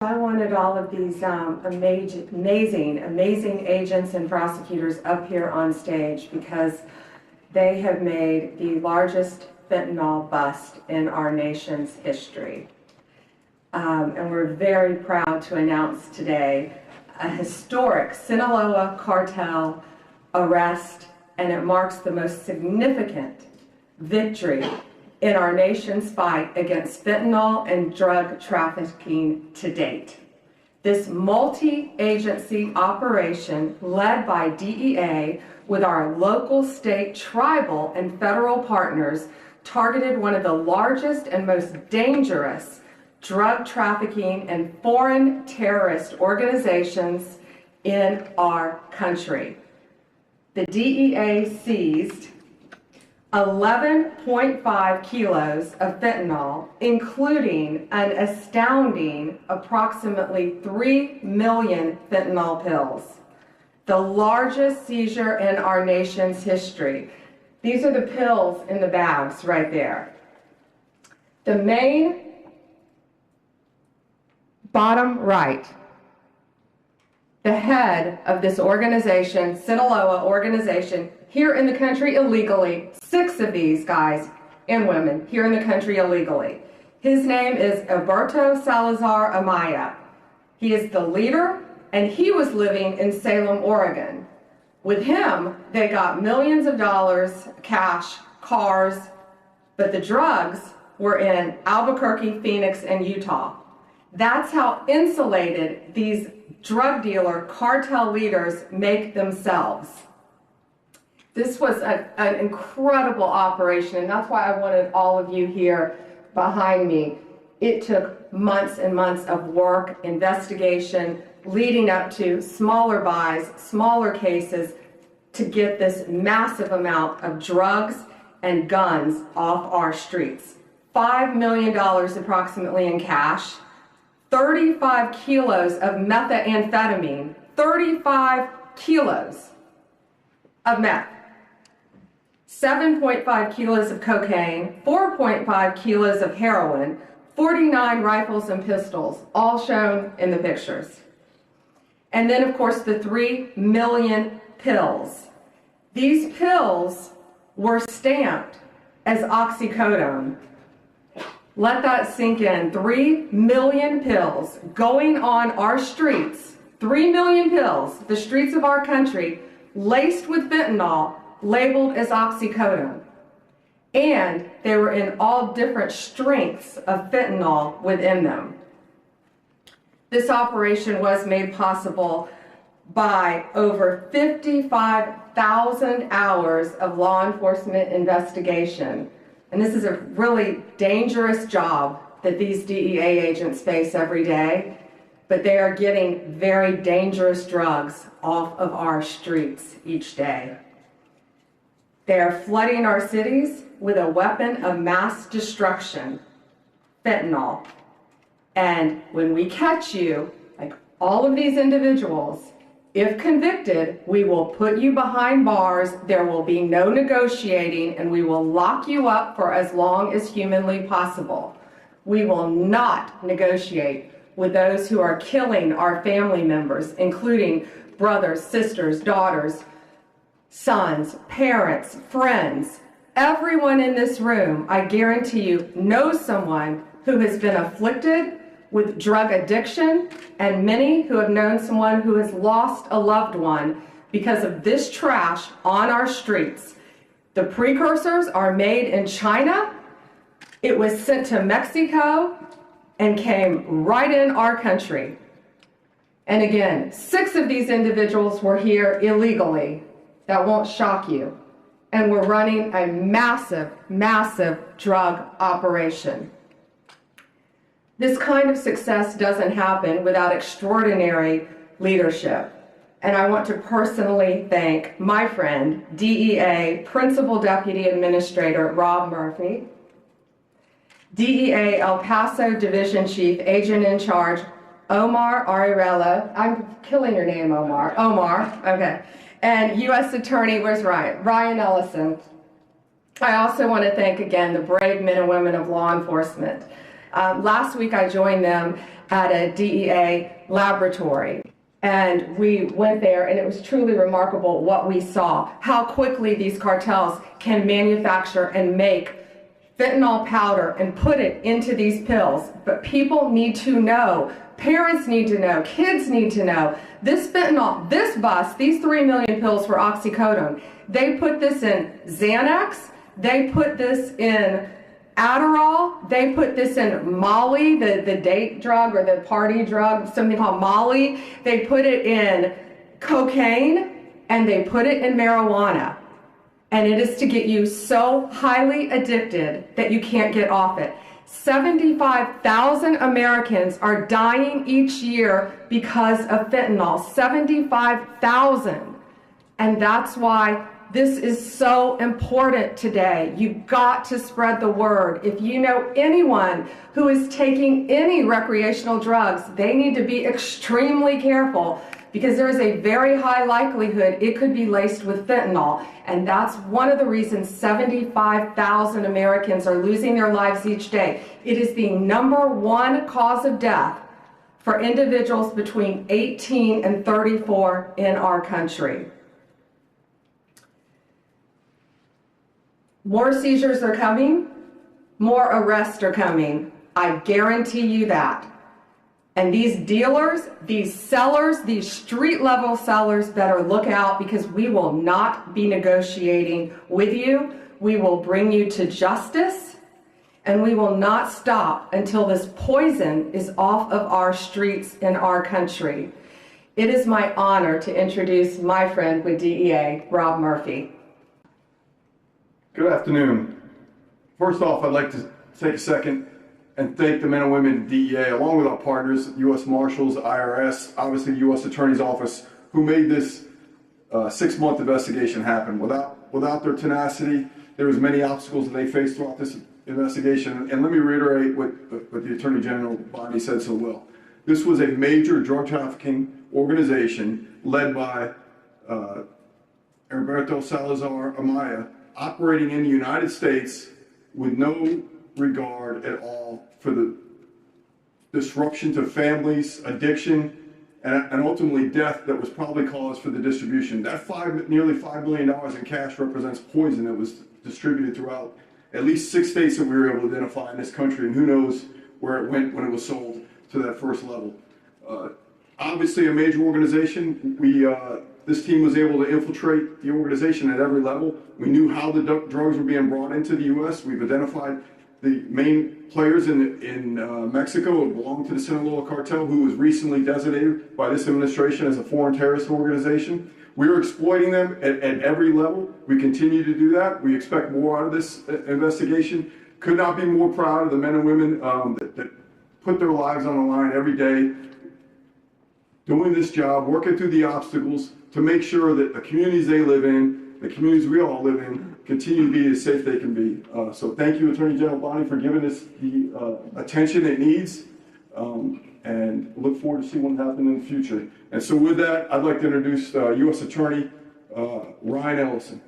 I wanted all of these amazing agents and prosecutors up here on stage because they have made the largest fentanyl bust in our nation's history. And we're very proud to announce today a historic Sinaloa cartel arrest, and it marks the most significant victory in our nation's fight against fentanyl and drug trafficking to date. This multi-agency operation led by DEA with our local, state, tribal, and federal partners targeted one of the largest and most dangerous drug trafficking and foreign terrorist organizations in our country. The DEA seized 11.5 kilos of fentanyl, including an astounding approximately 3 million fentanyl pills, the largest seizure in our nation's history. These are the pills in the bags right there. The main bottom right, the head of this organization, Sinaloa organization, here in the country illegally, 6 of these guys and women here in the country illegally. His name is Alberto Salazar Amaya. He is the leader, and he was living in Salem, Oregon. With him, they got millions of dollars, cash, cars, but the drugs were in Albuquerque, Phoenix, and Utah. That's how insulated these drug dealer cartel leaders make themselves. This was an incredible operation, and that's why I wanted all of you here behind me. It took months and months of work, investigation, leading up to smaller buys, smaller cases, to get this massive amount of drugs and guns off our streets. $5 million approximately in cash, 35 kilos of methamphetamine, 35 kilos of meth. 7.5 kilos of cocaine, 4.5 kilos of heroin, 49 rifles and pistols, all shown in the pictures. And then, of course, the 3 million pills. These pills were stamped as oxycodone. Let that sink in. 3 million pills going on our streets, 3 million pills, the streets of our country, laced with fentanyl, labeled as oxycodone. And they were in all different strengths of fentanyl within them. This operation was made possible by over 55,000 hours of law enforcement investigation. And this is a really dangerous job that these DEA agents face every day, but they are getting very dangerous drugs off of our streets each day. They are flooding our cities with a weapon of mass destruction, fentanyl. And when we catch you, like all of these individuals, if convicted, we will put you behind bars, there will be no negotiating, and we will lock you up for as long as humanly possible. We will not negotiate with those who are killing our family members, including brothers, sisters, daughters, sons, parents, friends. Everyone in this room, I guarantee you, knows someone who has been afflicted with drug addiction, and many who have known someone who has lost a loved one because of this trash on our streets. The precursors are made in China. It was sent to Mexico and came right in our country. And again, 6 of these individuals were here illegally. That won't shock you. And we're running a massive, massive drug operation. This kind of success doesn't happen without extraordinary leadership. And I want to personally thank my friend, DEA Principal Deputy Administrator Rob Murphy, DEA El Paso Division Chief Agent in Charge Omar Ariella. I'm killing your name, Omar. Okay. And U.S. Attorney, where's Ryan? Ryan Ellison. I also want to thank again the brave men and women of law enforcement. Last week I joined them at a DEA laboratory. And we went there, and it was truly remarkable what we saw, how quickly these cartels can manufacture and make fentanyl powder and put it into these pills. But people need to know, parents need to know, kids need to know, this fentanyl, this bus, these 3 million pills for oxycodone, they put this in Xanax, they put this in Adderall, they put this in Molly, the date drug or the party drug, something called Molly. They put it in cocaine, and they put it in marijuana. And it is to get you so highly addicted that you can't get off it. 75,000 Americans are dying each year because of fentanyl. 75,000. And that's why this is so important today. You've got to spread the word. If you know anyone who is taking any recreational drugs, they need to be extremely careful, because there is a very high likelihood it could be laced with fentanyl. And that's one of the reasons 75,000 Americans are losing their lives each day. It is the #1 cause of death for individuals between 18 and 34 in our country. More seizures are coming, more arrests are coming. I guarantee you that. And these dealers, these sellers, these street-level sellers better look out, because we will not be negotiating with you. We will bring you to justice, and we will not stop until this poison is off of our streets in our country. It is my honor to introduce my friend with DEA, Rob Murphy. Good afternoon. First off, I'd like to take a second and thank the men and women at DEA, along with our partners, U.S. Marshals, IRS, obviously the U.S. Attorney's Office, who made this 6-month investigation happen. Without their tenacity, there was many obstacles that they faced throughout this investigation. And let me reiterate what the Attorney General Bondi said so well. This was a major drug trafficking organization led by Alberto Salazar Amaya, operating in the United States with no regard at all for the disruption to families, addiction, and ultimately death that was probably caused for the distribution. That nearly $5 million in cash represents poison that was distributed throughout at least 6 states that we were able to identify in this country, and who knows where it went when it was sold to that first level. Obviously a major organization. This team was able to infiltrate the organization at every level. We knew how the drugs were being brought into the U.S. We've identified the main players in Mexico who belong to the Sinaloa Cartel, who was recently designated by this administration as a foreign terrorist organization. We're exploiting them at every level. We continue to do that. We expect more out of this investigation. Could not be more proud of the men and women that put their lives on the line every day, doing this job, working through the obstacles to make sure that the communities they live in, the communities we all live in, continue to be as safe they can be. So thank you, Attorney General Bondi, for giving us the attention it needs, and look forward to see what happens in the future. And so with that, I'd like to introduce U.S. Attorney Ryan Ellison.